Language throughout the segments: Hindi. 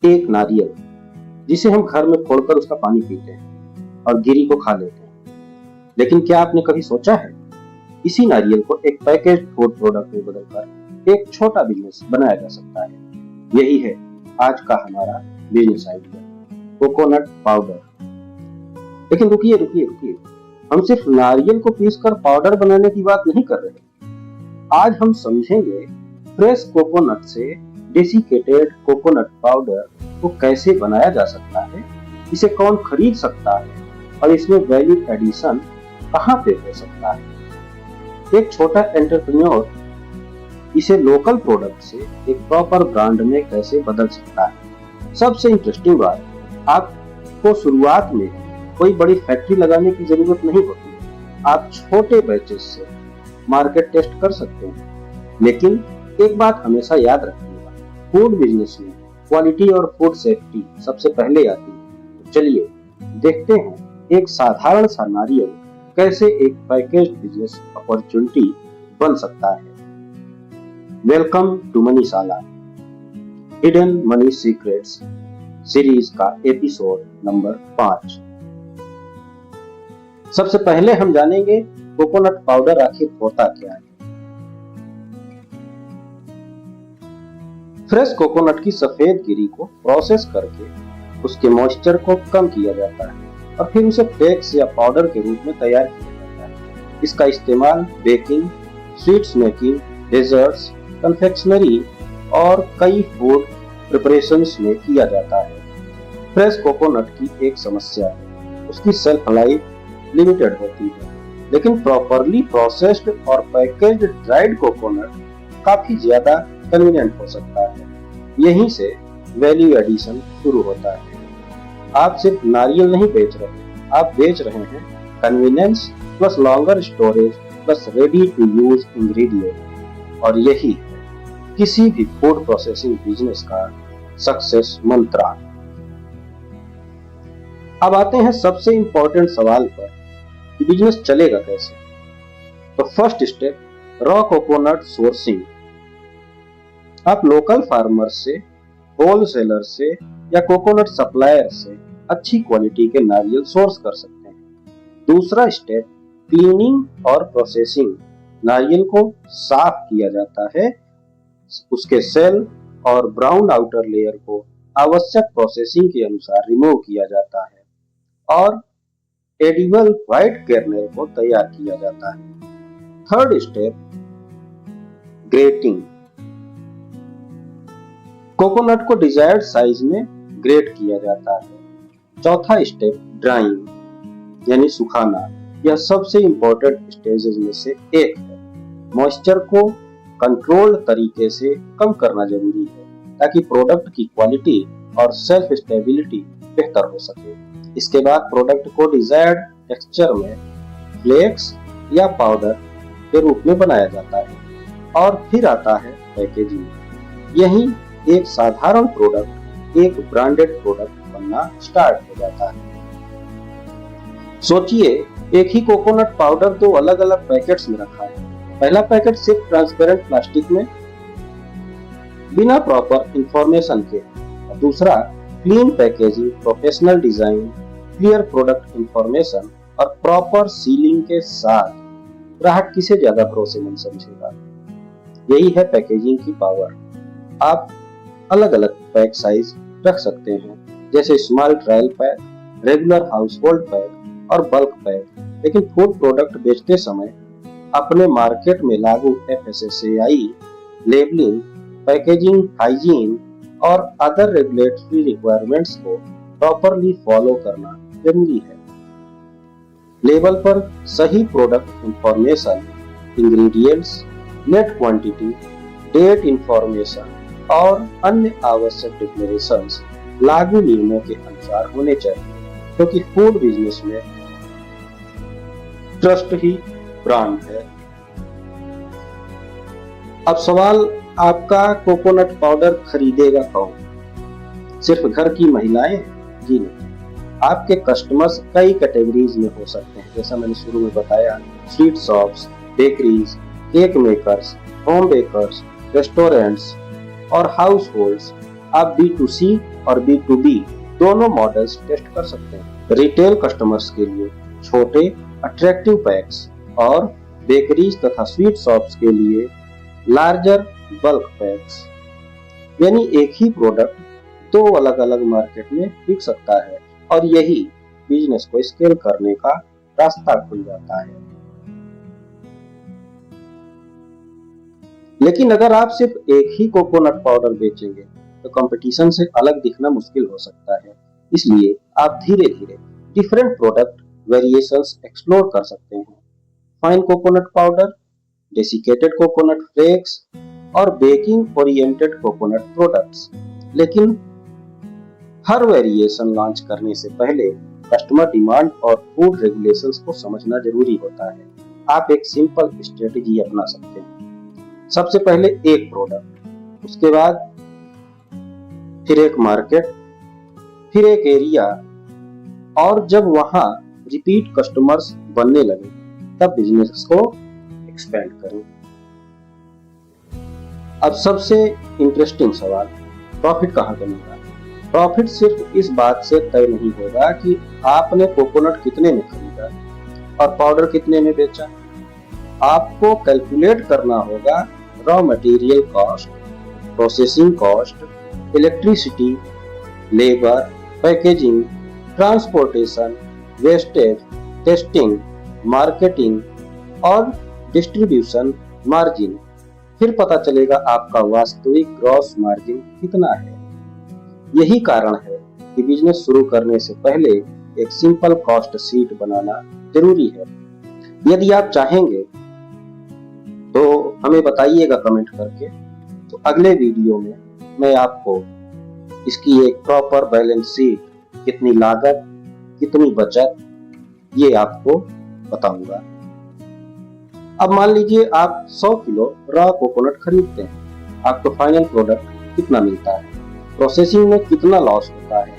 एक नारियल जिसे हम घर में फोड़कर उसका पानी पीते हैं और गिरी को खा लेते हैं। लेकिन क्या आपने कभी सोचा है इसी नारियल को एक पैकेज्ड फूड प्रोडक्ट में बदलकर एक छोटा बिजनेस बनाया जा सकता है। यही है आज का हमारा बिजनेस आइडिया, कोकोनट पाउडर। लेकिन रुकिए रुकिए रुकिए, हम सिर्फ नारियल को पीसकर पाउडर बनाने की बात नहीं कर रहे। आज हम समझेंगे फ्रेश कोकोनट से डेसिकेटेड कोकोनट पाउडर को कैसे बनाया जा सकता है, इसे कौन खरीद सकता है और इसमें वैल्यू एडिशन कहां पे हो सकता है। एक छोटा एंटरप्रेन्योर इसे लोकल प्रोडक्ट से एक प्रॉपर ब्रांड में कैसे बदल सकता है। सबसे इंटरेस्टिंग बात, आपको शुरुआत में कोई बड़ी फैक्ट्री लगाने की जरूरत नहीं होती। आप छोटे बैचेस से मार्केट टेस्ट कर सकते हैं। लेकिन एक बात हमेशा याद रखिएगा, फूड बिजनेस में क्वालिटी और फूड सेफ्टी सबसे पहले आती है। तो चलिए देखते हैं एक साधारण सा नारियल कैसे एक पैकेज्ड बिजनेस अपॉर्चुनिटी बन सकता है। Welcome to Moneyshala, hidden money secrets series का एपिसोड नंबर 5। सबसे पहले हम जानेंगे कोकोनट पाउडर आखिर होता क्या है। फ्रेश कोकोनट की सफेद गिरी को प्रोसेस करके उसके मॉइस्चर को कम किया जाता है और फिर उसे फ्लेक्स या पाउडर के रूप में तैयार किया जाता है। इसका इस्तेमाल baking, sweets making, desserts, confectionery और कई फूड प्रिपरेशंस में किया जाता है। फ्रेश कोकोनट की एक समस्या है, उसकी शेल्फ लाइफ लिमिटेड होती है, लेकिन प्रॉपरली प्रोसेस्ड और पैकेज्ड ड्राइड कोकोनट काफी ज्यादा कन्वीनियंट हो सकता है। यहीं से वैल्यू एडिशन शुरू होता है। आप सिर्फ नारियल नहीं बेच रहे, आप बेच रहे हैं convenience plus longer storage plus ready to use ingredient. और यही है किसी भी फूड प्रोसेसिंग बिजनेस का सक्सेस मंत्र। अब आते हैं सबसे इंपॉर्टेंट सवाल पर कि बिजनेस चलेगा कैसे। तो first step, raw coconut sourcing. आप लोकल फार्मर से, होलसेलर से या कोकोनट सप्लायर से अच्छी क्वालिटी के नारियल सोर्स कर सकते हैं। दूसरा स्टेप, क्लीनिंग और प्रोसेसिंग। नारियल को साफ किया जाता है, उसके सेल और ब्राउन आउटर लेयर को आवश्यक प्रोसेसिंग के अनुसार रिमूव किया जाता है और एडिबल व्हाइट कर्नेल को तैयार किया जाता है। Third step, grating. कोकोनट को डिजायर्ड साइज में ग्रेट किया जाता है। चौथा स्टेप, ड्राइंग यानी सुखाना। यह सबसे इंपॉर्टेंट स्टेजेस में से एक है। मॉइस्चर को कंट्रोल्ड तरीके से कम करना जरूरी है ताकि प्रोडक्ट की क्वालिटी और सेल्फ स्टेबिलिटी बेहतर हो सके। इसके बाद प्रोडक्ट को डिजायर्ड टेक्सचर में फ्लेक्स या पाउडर के रूप में बनाया जाता है और फिर आता है पैकेजिंग। यही एक साधारण प्रोडक्ट एक ब्रांडेड प्रोडक्ट बनना स्टार्ट हो जाता है। सोचिए, एक ही कोकोनट पाउडर दो अलग अलग पैकेट्स में रखा है। पहला पैकेट सिर्फ ट्रांसपेरेंट प्लास्टिक में बिना प्रॉपर इंफॉर्मेशन के, और दूसरा clean packaging, professional design, clear product information और प्रॉपर सीलिंग के साथ। ग्राहक किसे ज्यादा भरोसेमंद समझेगा? यही है पैकेजिंग की पावर। आप अलग अलग पैक साइज रख सकते हैं, जैसे small trial pack, regular household pack और बल्क पैक। लेकिन फूड प्रोडक्ट बेचते समय अपने मार्केट में लागू FSSAI, लेबलिंग, पैकेजिंग हाइजीन और अदर रेगुलेटरी रिक्वायरमेंट्स को प्रॉपरली फॉलो करना जरूरी है। लेबल पर सही product information, ingredients, net quantity, date information और अन्य आवश्यक डिक्लेरेशंस लागू नियमों के अनुसार होने चाहिए, क्योंकि फूड बिजनेस में ट्रस्ट ही ब्रांड है। अब सवाल आपका, कोकोनट पाउडर खरीदेगा कौन? सिर्फ घर की महिलाएं? जी नहीं, आपके कस्टमर्स कई कैटेगरीज में हो सकते हैं। जैसा मैंने शुरू में बताया, sweet shops, bakeries, cake makers, home bakers, restaurants और हाउस होल्ड्स आप B2C और B2B दोनों मॉडल्स टेस्ट कर सकते हैं। रिटेल कस्टमर्स के लिए छोटे अट्रैक्टिव पैक्स और बेकरीज तथा स्वीट शॉप्स के लिए लार्जर बल्क पैक्स, यानी एक ही प्रोडक्ट दो अलग अलग मार्केट में बिक सकता है और यही बिजनेस को स्केल करने का रास्ता खुल जाता है। लेकिन अगर आप सिर्फ एक ही कोकोनट पाउडर बेचेंगे तो कंपटीशन से अलग दिखना मुश्किल हो सकता है। इसलिए आप धीरे धीरे डिफरेंट प्रोडक्ट वेरिएशंस एक्सप्लोर कर सकते हैं। Fine coconut powder, desiccated coconut flakes और बेकिंग ओरिएंटेड कोकोनट प्रोडक्ट्स। लेकिन हर वेरिएशन लॉन्च करने से पहले कस्टमर डिमांड और फूड रेगुलेशंस को समझना जरूरी होता है। आप एक सिंपल स्ट्रेटजी अपना सकते हैं। सबसे पहले एक प्रोडक्ट, उसके बाद फिर एक मार्केट, फिर एक एरिया, और जब वहां रिपीट कस्टमर्स बनने लगे तब बिजनेस को एक्सपेंड करें। अब सबसे इंटरेस्टिंग सवाल, प्रॉफिट कहां बनेगा? प्रॉफिट सिर्फ इस बात से तय नहीं होगा कि आपने कोकोनट कितने में खरीदा और पाउडर कितने में बेचा। आपको कैलकुलेट करना होगा raw material cost, processing cost, electricity, labour, packaging, transportation, wastage, testing, marketing और डिस्ट्रीब्यूशन मार्जिन। फिर पता चलेगा आपका वास्तविक ग्रॉस मार्जिन कितना है। यही कारण है कि बिजनेस शुरू करने से पहले एक सिंपल कॉस्ट शीट बनाना जरूरी है। यदि आप चाहेंगे तो हमें बताइएगा कमेंट करके, तो अगले वीडियो में मैं आपको इसकी एक प्रॉपर बैलेंस शीट, कितनी लागत, कितनी बचत, ये आपको बताऊंगा। अब मान लीजिए आप 100 किलो रॉ कोकोनट खरीदते हैं, आपको फाइनल प्रोडक्ट कितना मिलता है, प्रोसेसिंग में कितना लॉस होता है,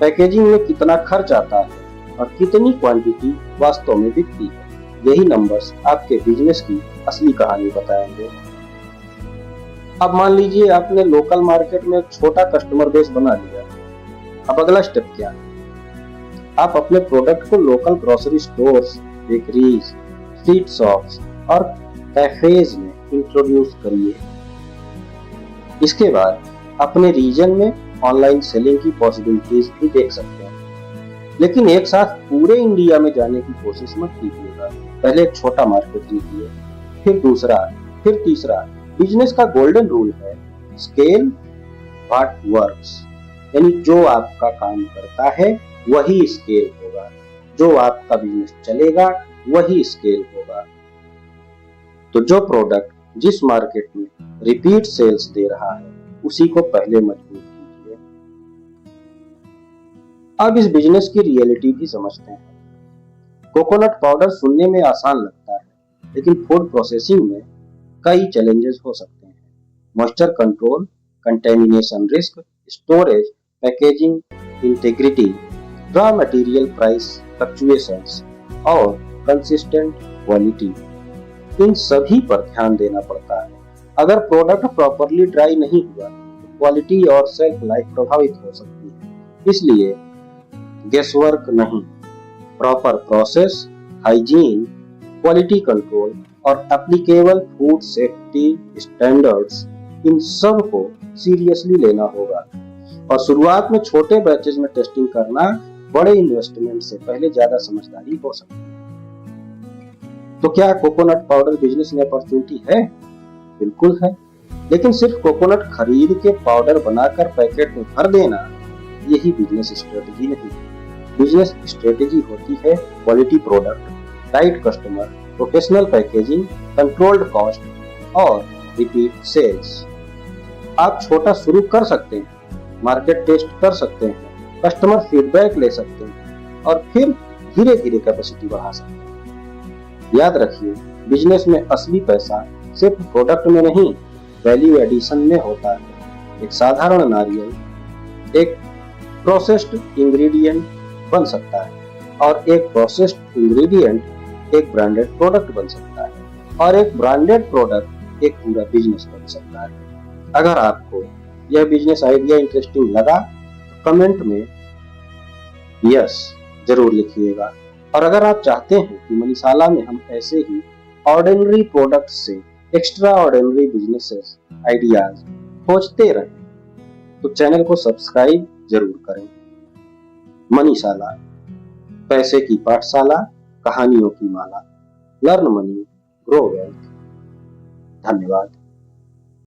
पैकेजिंग में कितना खर्च आता है और कितनी क्वांटिटी वास्तव में बिकती है। यही नंबर्स आपके बिजनेस की असली कहानी बताएंगे। अब मान लीजिए आपने लोकल मार्केट में छोटा कस्टमर बेस बना लिया। अब अगला स्टेप क्या है? आप अपने प्रोडक्ट को local grocery stores, bakeries, street shops और कैफेज में इंट्रोड्यूस करिए। इसके बाद अपने रीजन में ऑनलाइन सेलिंग की पॉसिबिलिटीज भी देख सकते हैं। लेकिन एक साथ पूरे इंडिया में जाने की कोशिश मत कीजिएगा। पहले एक छोटा मार्केट लीजिए, फिर दूसरा, फिर तीसरा। बिजनेस का गोल्डन रूल है स्केल व्हाट वर्क्स, यानी जो आपका काम करता है वही स्केल होगा, जो आपका बिजनेस चलेगा वही स्केल होगा। तो जो प्रोडक्ट जिस मार्केट में रिपीट सेल्स दे रहा है उसी को पहले मजबूत कीजिए। अब इस बिजनेस की रियलिटी भी समझते हैं। कोकोनट पाउडर सुनने में आसान लगता है, लेकिन फूड प्रोसेसिंग में कई चैलेंजेस हो सकते हैं। Moisture control, contamination risk, storage, packaging integrity, raw material price fluctuations और कंसिस्टेंट क्वालिटी, इन सभी पर ध्यान देना पड़ता है। अगर प्रोडक्ट प्रॉपरली ड्राई नहीं हुआ तो क्वालिटी और सेल्फ लाइफ प्रभावित हो सकती है। इसलिए गेसवर्क नहीं, proper process, hygiene, quality control और एप्लीकेबल फूड सेफ्टी स्टैंडर्ड्स, इन सब को सीरियसली लेना होगा। और शुरुआत में छोटे बैचेज में टेस्टिंग करना बड़े इन्वेस्टमेंट से पहले ज्यादा समझदारी हो सकती है। तो क्या कोकोनट पाउडर बिजनेस में अपॉर्चुनिटी है? बिल्कुल है, लेकिन सिर्फ कोकोनट खरीद के पाउडर बनाकर पैकेट में भर देना यही बिजनेस स्ट्रेटेजी नहीं। बिजनेस स्ट्रेटेजी होती है quality product, right customer, professional packaging, controlled cost और रिपीट सेल्स। आप छोटा शुरू कर सकते हैं, मार्केट टेस्ट कर सकते हैं, कस्टमर फीडबैक ले सकते हैं और फिर धीरे धीरे कैपेसिटी बढ़ा सकते हैं। याद रखिए, बिजनेस में असली पैसा सिर्फ प्रोडक्ट में नहीं, वैल्यू एडिशन में होता है। एक साधारण नारियल एक प्रोसेस्ड इंग्रेडिएंट बन सकता है और एक प्रोसेस्ड इंग्रेडिएंट एक ब्रांडेड प्रोडक्ट बन सकता है और एक ब्रांडेड प्रोडक्ट एक पूरा बिजनेस बन सकता है। अगर आपको यह बिजनेस आइडिया इंटरेस्टिंग लगा तो कमेंट में यस जरूर लिखिएगा। और अगर आप चाहते हैं कि मनीषाला में हम ऐसे ही ऑर्डिनरी प्रोडक्ट से एक्स्ट्रा ऑर्डिनरी बिजनेसेस आइडियाज खोजते रहें तो चैनल को सब्सक्राइब जरूर करें। मनीषाला, पैसे की पाठशाला, कहानियों की माला। Learn money, grow wealth. धन्यवाद।